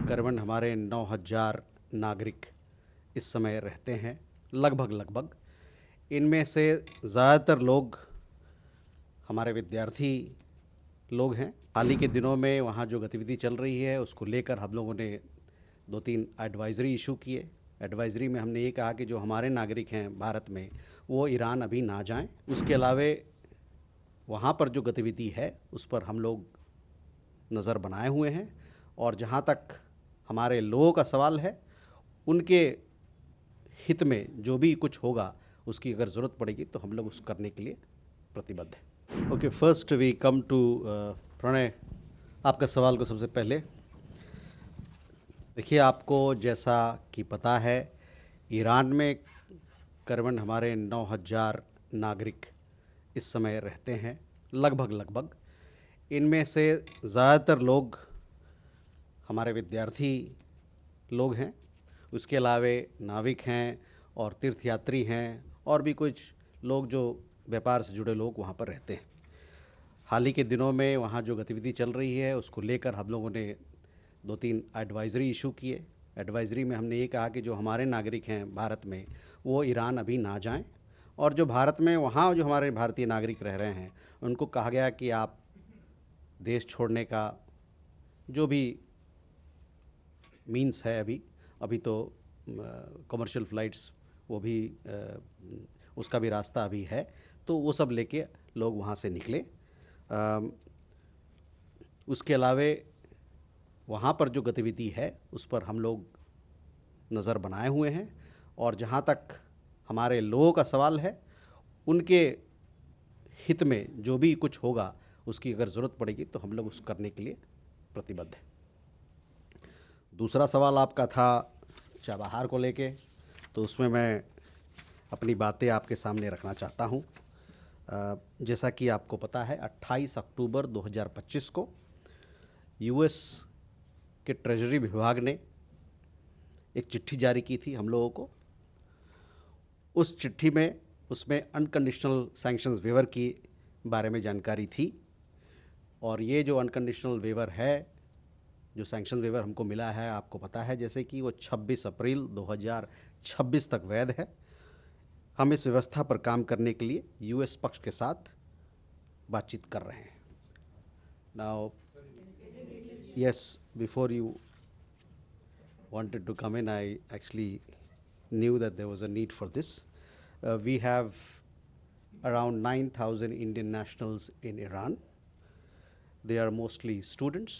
करीबन हमारे 9,000 नागरिक इस समय रहते हैं, लगभग। इनमें से ज़्यादातर लोग हमारे विद्यार्थी लोग हैं। हाल ही के दिनों में वहाँ जो गतिविधि चल रही है उसको लेकर हम लोगों ने 2-3 एडवाइज़री इशू किए। एडवाइज़री में हमने ये कहा कि जो हमारे नागरिक हैं भारत में, वो ईरान अभी ना जाएँ। उसके अलावे वहाँ पर जो गतिविधि है उस पर हम लोग नज़र बनाए हुए हैं, और जहाँ तक हमारे लोगों का सवाल है, उनके हित में जो भी कुछ होगा, उसकी अगर ज़रूरत पड़ेगी तो हम लोग उस करने के लिए प्रतिबद्ध हैं। Okay, first we come to Pranay, आपका सवाल को सबसे पहले देखिए, आपको जैसा कि पता है, ईरान में करीबन हमारे 9,000 नागरिक इस समय रहते हैं, लगभग। इनमें से ज़्यादातर लोग हमारे विद्यार्थी लोग हैं। उसके अलावे नाविक हैं और तीर्थयात्री हैं, और भी कुछ लोग जो व्यापार से जुड़े लोग वहाँ पर रहते हैं। हाल ही के दिनों में वहाँ जो गतिविधि चल रही है उसको लेकर हम लोगों ने 2-3 एडवाइज़री इशू किए। एडवाइज़री में हमने ये कहा कि जो हमारे नागरिक हैं भारत में, वो ईरान अभी ना जाएँ, और जो भारत में वहाँ जो हमारे भारतीय नागरिक रह रहे हैं, उनको कहा गया कि आप देश छोड़ने का जो भी मीन्स है, अभी तो कमर्शियल फ़्लाइट्स वो भी उसका भी रास्ता अभी है, तो वो सब लेके लोग वहाँ से निकले। उसके अलावे वहाँ पर जो गतिविधि है उस पर हम लोग नज़र बनाए हुए हैं, और जहाँ तक हमारे लोगों का सवाल है, उनके हित में जो भी कुछ होगा, उसकी अगर ज़रूरत पड़ेगी तो हम लोग उस करने के लिए प्रतिबद्ध हैं। दूसरा सवाल आपका था चाबहार को लेके, तो उसमें मैं अपनी बातें आपके सामने रखना चाहता हूँ। जैसा कि आपको पता है, 28 अक्टूबर 2025 को यूएस के ट्रेजरी विभाग ने एक चिट्ठी जारी की थी हम लोगों को। उस चिट्ठी में उसमें अनकंडीशनल सैंक्शंस वेवर की बारे में जानकारी थी, और ये जो अनकंडीशनल वेवर है, जो सैंक्शन वेवर हमको मिला है, आपको पता है जैसे कि वो 26 अप्रैल 2026 तक वैध है। हम इस व्यवस्था पर काम करने के लिए यूएस पक्ष के साथ बातचीत कर रहे हैं। Now yes, before you wanted to come in, I actually knew that there was a need for this. We have around 9,000 Indian nationals in Iran. They are mostly students,